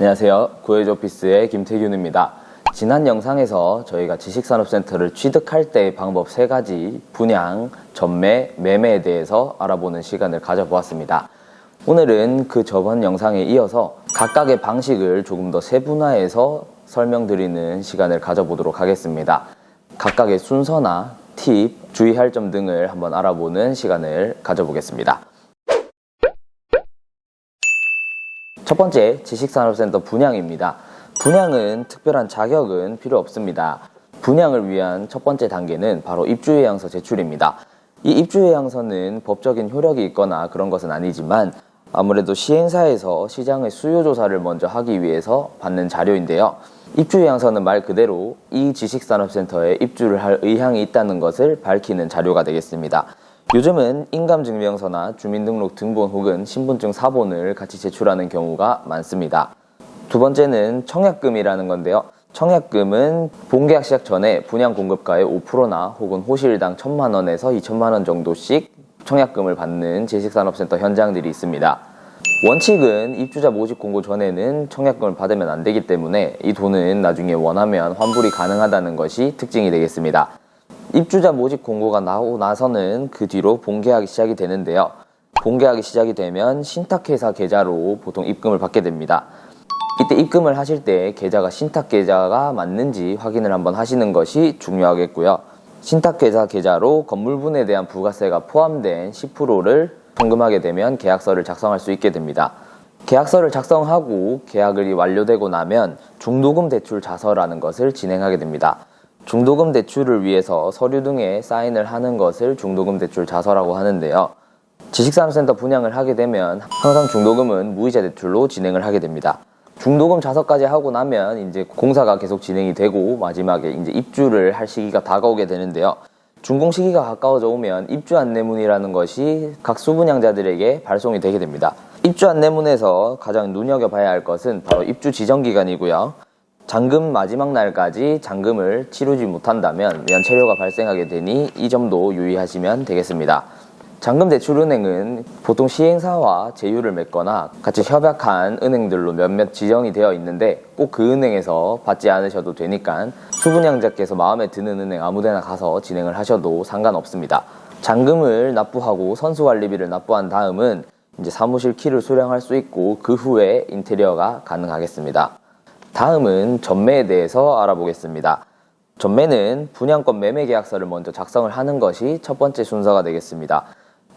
안녕하세요. 구해줘피스의 김태균입니다. 지난 영상에서 저희가 지식산업센터를 취득할 때의 방법 3가지 분양, 전매, 매매에 대해서 알아보는 시간을 가져보았습니다. 오늘은 그 저번 영상에 이어서 각각의 방식을 조금 더 세분화해서 설명드리는 시간을 가져보도록 하겠습니다. 각각의 순서나 팁, 주의할 점 등을 한번 알아보는 시간을 가져보겠습니다. 첫 번째, 지식산업센터 분양입니다. 분양은 특별한 자격은 필요 없습니다. 분양을 위한 첫 번째 단계는 바로 입주예약서 제출입니다. 이 입주예약서는 법적인 효력이 있거나 그런 것은 아니지만 아무래도 시행사에서 시장의 수요 조사를 먼저 하기 위해서 받는 자료인데요. 입주예약서는 말 그대로 이 지식산업센터에 입주를 할 의향이 있다는 것을 밝히는 자료가 되겠습니다. 요즘은 인감증명서나 주민등록 등본 혹은 신분증 사본을 같이 제출하는 경우가 많습니다. 두 번째는 청약금이라는 건데요. 청약금은 본계약 시작 전에 분양 공급가의 5%나 혹은 호실당 1,000만 원에서 2,000만 원 정도씩 청약금을 받는 지식산업센터 현장들이 있습니다. 원칙은 입주자 모집 공고 전에는 청약금을 받으면 안 되기 때문에 이 돈은 나중에 원하면 환불이 가능하다는 것이 특징이 되겠습니다. 입주자 모집 공고가 나오고 나서는 그 뒤로 본계약이 시작이 되는데요. 본계약이 시작이 되면 신탁회사 계좌로 보통 입금을 받게 됩니다. 이때 입금을 하실 때 계좌가 신탁계좌가 맞는지 확인을 한번 하시는 것이 중요하겠고요. 신탁계좌 계좌로 건물분에 대한 부가세가 포함된 10%를 송금하게 되면 계약서를 작성할 수 있게 됩니다. 계약서를 작성하고 계약이 완료되고 나면 중도금 대출 자서라는 것을 진행하게 됩니다. 중도금 대출을 위해서 서류 등에 사인을 하는 것을 중도금 대출 자서라고 하는데요. 지식산업센터 분양을 하게 되면 항상 중도금은 무이자 대출로 진행을 하게 됩니다. 중도금 자서까지 하고 나면 이제 공사가 계속 진행이 되고 마지막에 이제 입주를 할 시기가 다가오게 되는데요. 준공 시기가 가까워져 오면 입주 안내문이라는 것이 각 수분양자들에게 발송이 되게 됩니다. 입주 안내문에서 가장 눈여겨봐야 할 것은 바로 입주 지정 기간이고요. 잔금 마지막 날까지 잔금을 치르지 못한다면 면체료가 발생하게 되니 이 점도 유의하시면 되겠습니다. 잔금대출은행은 보통 시행사와 제휴를 맺거나 같이 협약한 은행들로 몇몇 지정이 되어 있는데 꼭 그 은행에서 받지 않으셔도 되니까 수분양자께서 마음에 드는 은행 아무데나 가서 진행을 하셔도 상관없습니다. 잔금을 납부하고 선수관리비를 납부한 다음은 이제 사무실 키를 수령할 수 있고 그 후에 인테리어가 가능하겠습니다. 다음은 전매에 대해서 알아보겠습니다. 전매는 분양권 매매 계약서를 먼저 작성을 하는 것이 첫 번째 순서가 되겠습니다.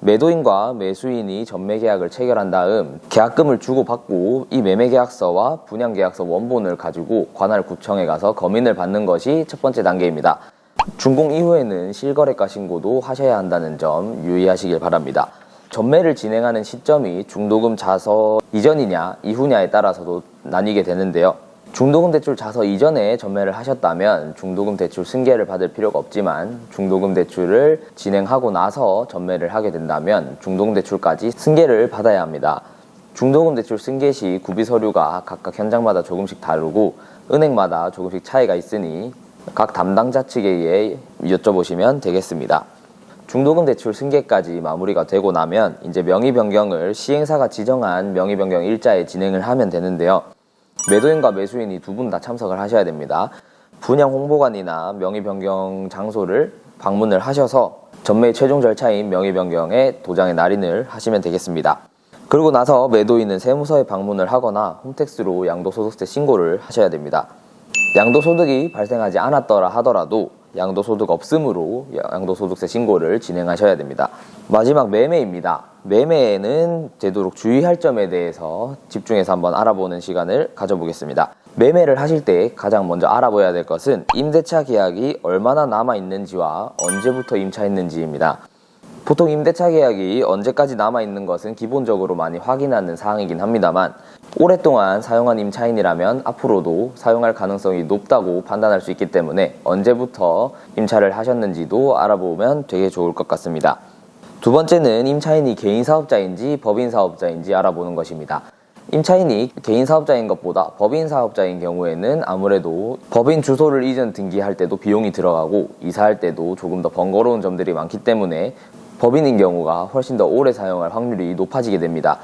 매도인과 매수인이 전매 계약을 체결한 다음 계약금을 주고받고 이 매매 계약서와 분양 계약서 원본을 가지고 관할 구청에 가서 검인을 받는 것이 첫 번째 단계입니다. 준공 이후에는 실거래가 신고도 하셔야 한다는 점 유의하시길 바랍니다. 전매를 진행하는 시점이 중도금 자서 이전이냐 이후냐에 따라서도 나뉘게 되는데요. 중도금 대출 자서 이전에 전매를 하셨다면 중도금 대출 승계를 받을 필요가 없지만 중도금 대출을 진행하고 나서 전매를 하게 된다면 중도금 대출까지 승계를 받아야 합니다. 중도금 대출 승계 시 구비 서류가 각각 현장마다 조금씩 다르고 은행마다 조금씩 차이가 있으니 각 담당자 측에 여쭤보시면 되겠습니다. 중도금 대출 승계까지 마무리가 되고 나면 이제 명의 변경을 시행사가 지정한 명의 변경 일자에 진행을 하면 되는데요. 매도인과 매수인이 두 분 다 참석을 하셔야 됩니다. 분양 홍보관이나 명의 변경 장소를 방문을 하셔서 전매의 최종 절차인 명의 변경에 도장에 날인을 하시면 되겠습니다. 그리고 나서 매도인은 세무서에 방문을 하거나 홈택스로 양도소득세 신고를 하셔야 됩니다. 양도소득이 발생하지 않았더라 하더라도 양도소득 없음으로 양도소득세 신고를 진행하셔야 됩니다. 마지막 매매입니다. 매매에는 되도록 주의할 점에 대해서 집중해서 한번 알아보는 시간을 가져보겠습니다. 매매를 하실 때 가장 먼저 알아봐야 될 것은 임대차 계약이 얼마나 남아있는지와 언제부터 임차했는지입니다. 보통 임대차 계약이 언제까지 남아있는 것은 기본적으로 많이 확인하는 사항이긴 합니다만 오랫동안 사용한 임차인이라면 앞으로도 사용할 가능성이 높다고 판단할 수 있기 때문에 언제부터 임차를 하셨는지도 알아보면 되게 좋을 것 같습니다. 두 번째는 임차인이 개인사업자인지 법인사업자인지 알아보는 것입니다. 임차인이 개인사업자인 것보다 법인사업자인 경우에는 아무래도 법인 주소를 이전 등기할 때도 비용이 들어가고 이사할 때도 조금 더 번거로운 점들이 많기 때문에 법인인 경우가 훨씬 더 오래 사용할 확률이 높아지게 됩니다.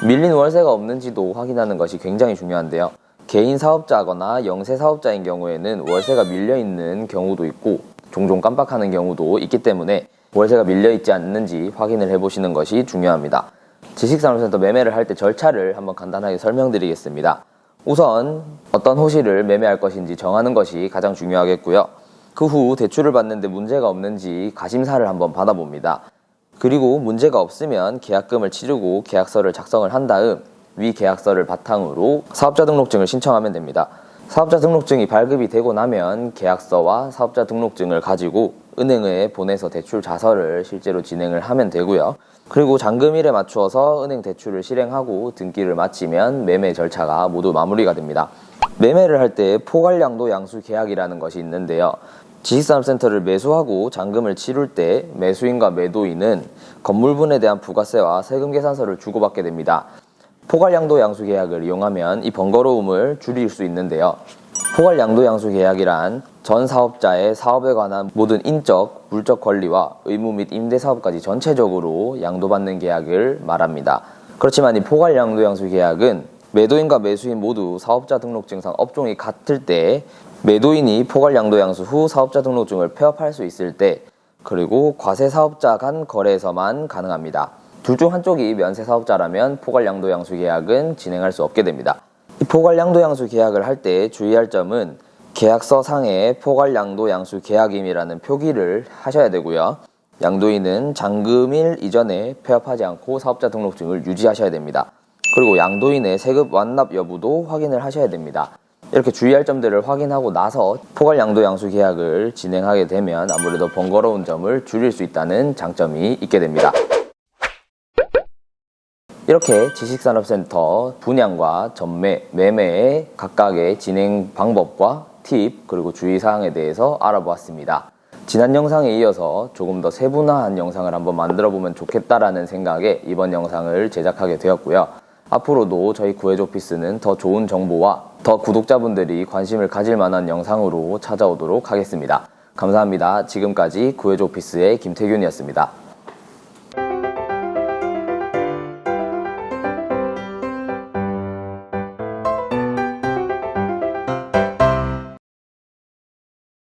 밀린 월세가 없는지도 확인하는 것이 굉장히 중요한데요. 개인 사업자거나 영세 사업자인 경우에는 월세가 밀려있는 경우도 있고 종종 깜빡하는 경우도 있기 때문에 월세가 밀려있지 않는지 확인을 해보시는 것이 중요합니다. 지식산업센터 매매를 할 때 절차를 한번 간단하게 설명드리겠습니다. 우선 어떤 호실을 매매할 것인지 정하는 것이 가장 중요하겠고요. 그 후 대출을 받는데 문제가 없는지 가심사를 한번 받아봅니다. 그리고 문제가 없으면 계약금을 치르고 계약서를 작성을 한 다음 위 계약서를 바탕으로 사업자 등록증을 신청하면 됩니다. 사업자 등록증이 발급이 되고 나면 계약서와 사업자 등록증을 가지고 은행에 보내서 대출 자설을 실제로 진행을 하면 되고요. 그리고 잔금일에 맞추어서 은행 대출을 실행하고 등기를 마치면 매매 절차가 모두 마무리가 됩니다. 매매를 할 때 포괄양도 양수 계약이라는 것이 있는데요. 지식산업센터를 매수하고 잔금을 치룰 때 매수인과 매도인은 건물분에 대한 부가세와 세금 계산서를 주고받게 됩니다. 포괄양도 양수 계약을 이용하면 이 번거로움을 줄일 수 있는데요. 포괄양도 양수 계약이란 전 사업자의 사업에 관한 모든 인적, 물적 권리와 의무 및 임대사업까지 전체적으로 양도받는 계약을 말합니다. 그렇지만 이 포괄양도 양수 계약은 매도인과 매수인 모두 사업자 등록증상 업종이 같을 때, 매도인이 포괄양도 양수 후 사업자 등록증을 폐업할 수 있을 때, 그리고 과세사업자 간 거래에서만 가능합니다. 둘 중 한쪽이 면세사업자라면 포괄양도양수 계약은 진행할 수 없게 됩니다. 이 포괄양도양수 계약을 할 때 주의할 점은 계약서 상에 포괄양도양수 계약임이라는 표기를 하셔야 되고요. 양도인은 잔금일 이전에 폐업하지 않고 사업자 등록증을 유지하셔야 됩니다. 그리고 양도인의 세금 완납 여부도 확인을 하셔야 됩니다. 이렇게 주의할 점들을 확인하고 나서 포괄양도양수 계약을 진행하게 되면 아무래도 번거로운 점을 줄일 수 있다는 장점이 있게 됩니다. 이렇게 지식산업센터 분양과 전매, 매매의 각각의 진행 방법과 팁, 그리고 주의사항에 대해서 알아보았습니다. 지난 영상에 이어서 조금 더 세분화한 영상을 한번 만들어 보면 좋겠다라는 생각에 이번 영상을 제작하게 되었고요. 앞으로도 저희 구해줘피스는 더 좋은 정보와 더 구독자분들이 관심을 가질 만한 영상으로 찾아오도록 하겠습니다. 감사합니다. 지금까지 구해줘피스의 김태균이었습니다.